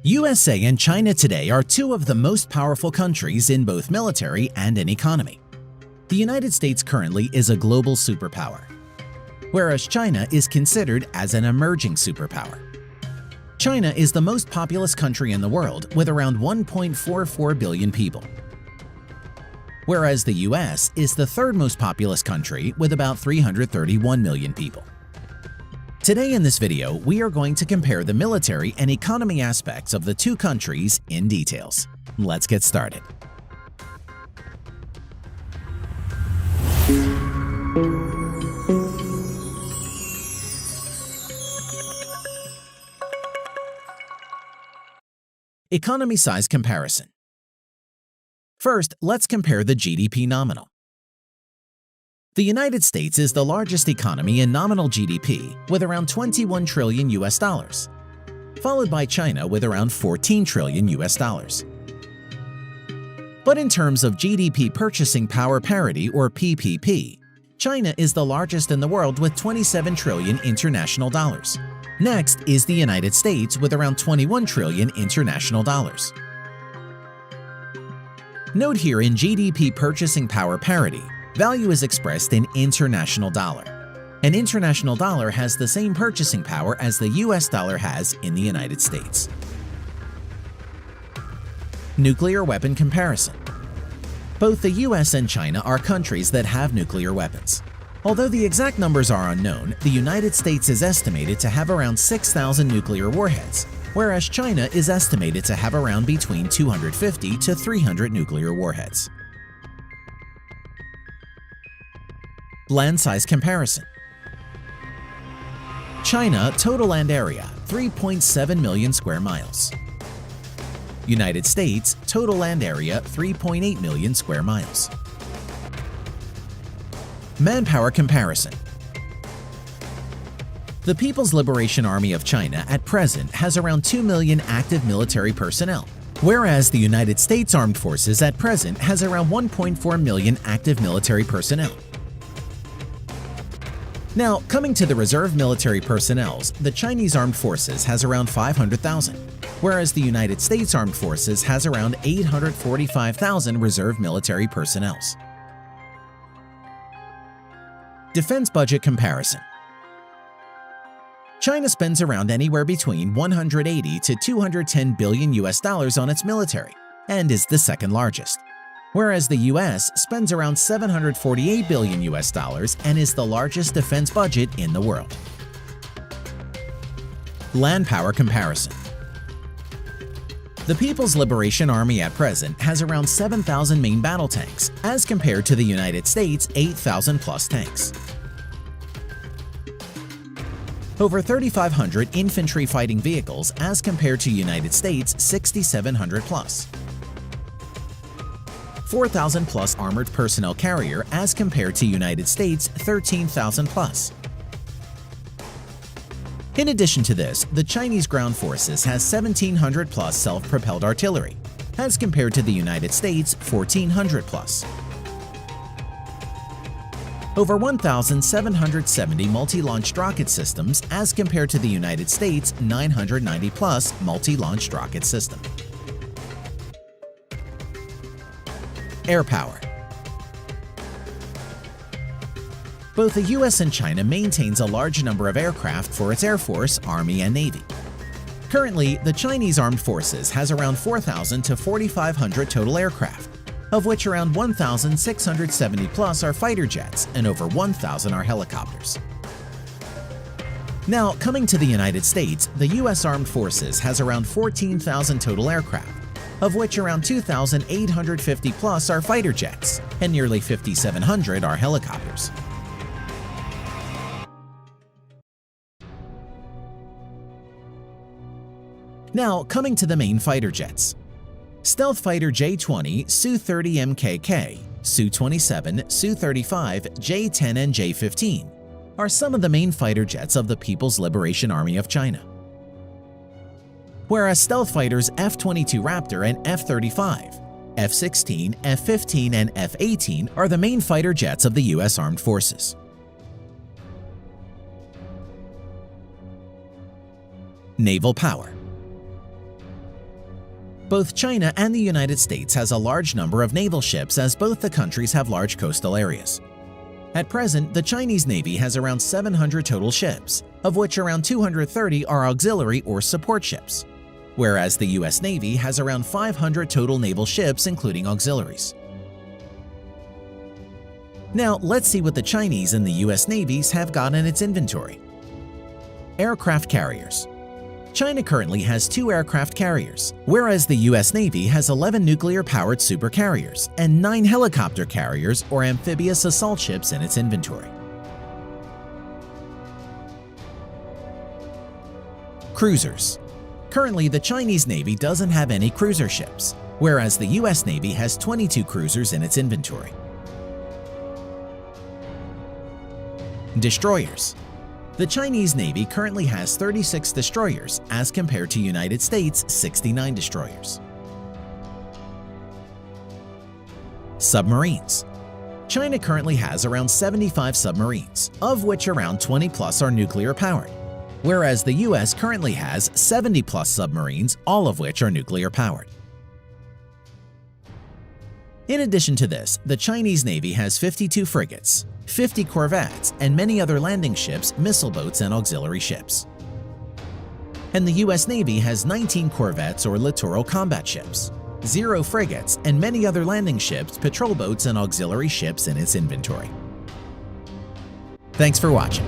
USA and China today are two of the most powerful countries in both military and in economy. The United States currently is a global superpower, whereas China is considered as an emerging superpower. China is the most populous country in the world with around 1.44 billion people, whereas the US is the third most populous country with about 331 million people. Today in this video, we are going to compare the military and economy aspects of the two countries in details. Let's get started. Economy size comparison. First, let's compare the GDP nominal. The United States is the largest economy in nominal GDP with around 21 trillion US dollars, followed by China with around 14 trillion US dollars. But in terms of GDP purchasing power parity or PPP, China is the largest in the world with 27 trillion international dollars. Next is the United States with around 21 trillion international dollars. Note here in GDP purchasing power parity, value is expressed in international dollar. An international dollar has the same purchasing power as the US dollar has in the United States. Nuclear weapon comparison. Both the US and China are countries that have nuclear weapons. Although the exact numbers are unknown, the United States is estimated to have around 6,000 nuclear warheads, whereas China is estimated to have around between 250 to 300 nuclear warheads. Land size comparison. China total land area 3.7 million square miles. United States total land area 3.8 million square miles. Manpower comparison. The People's Liberation Army of China at present has around 2 million active military personnel, whereas the United States Armed Forces at present has around 1.4 million active military personnel. Now, coming to the reserve military personnel, the Chinese Armed Forces has around 500,000, whereas the United States Armed Forces has around 845,000 reserve military personnel. Defense budget comparison. China spends around anywhere between 180 to 210 billion US dollars on its military and is the second largest, whereas the US spends around 748 billion US dollars and is the largest defense budget in the world. Land power comparison. The People's Liberation Army at present has around 7,000 main battle tanks, as compared to the United States' 8,000 plus tanks. Over 3,500 infantry fighting vehicles as compared to United States' 6,700 plus. 4,000 plus armored personnel carrier as compared to United States' 13,000 plus. In addition to this, the Chinese ground forces has 1,700 plus self-propelled artillery, as compared to the United States' 1,400 plus. Over 1,770 multi-launched rocket systems as compared to the United States' 990 plus multi-launched rocket system. Air power. Both the US and China maintains a large number of aircraft for its Air Force, Army, and Navy. Currently, the Chinese Armed Forces has around 4,000 to 4,500 total aircraft, of which around 1,670 plus are fighter jets and over 1,000 are helicopters. Now, coming to the United States, the US Armed Forces has around 14,000 total aircraft, of which around 2,850 plus are fighter jets and nearly 5,700 are helicopters. Now, coming to the main fighter jets. Stealth Fighter J-20, Su-30 MKK, Su-27, Su-35, J-10 and J-15 are some of the main fighter jets of the People's Liberation Army of China. Whereas stealth fighters F-22 Raptor and F-35, F-16, F-15 and F-18 are the main fighter jets of the US Armed Forces. Naval power. Both China and the United States has a large number of naval ships as both the countries have large coastal areas. At present, the Chinese Navy has around 700 total ships, of which around 230 are auxiliary or support ships, whereas the US Navy has around 500 total naval ships including auxiliaries. Now, let's see what the Chinese and the US Navies have got in its inventory. Aircraft carriers. China currently has 2 aircraft carriers, whereas the US Navy has 11 nuclear-powered supercarriers and 9 helicopter carriers or amphibious assault ships in its inventory. Cruisers. Currently, the Chinese Navy doesn't have any cruiser ships, whereas the US Navy has 22 cruisers in its inventory. Destroyers. The Chinese Navy currently has 36 destroyers as compared to United States' 69 destroyers. Submarines. China currently has around 75 submarines, of which around 20 plus are nuclear powered, whereas the US currently has 70 plus submarines, all of which are nuclear powered. In addition to this, the Chinese Navy has 52 frigates, 50 corvettes, and many other landing ships, missile boats, and auxiliary ships. And the US Navy has 19 corvettes or littoral combat ships, 0 frigates, and many other landing ships, patrol boats, and auxiliary ships in its inventory. Thanks for watching.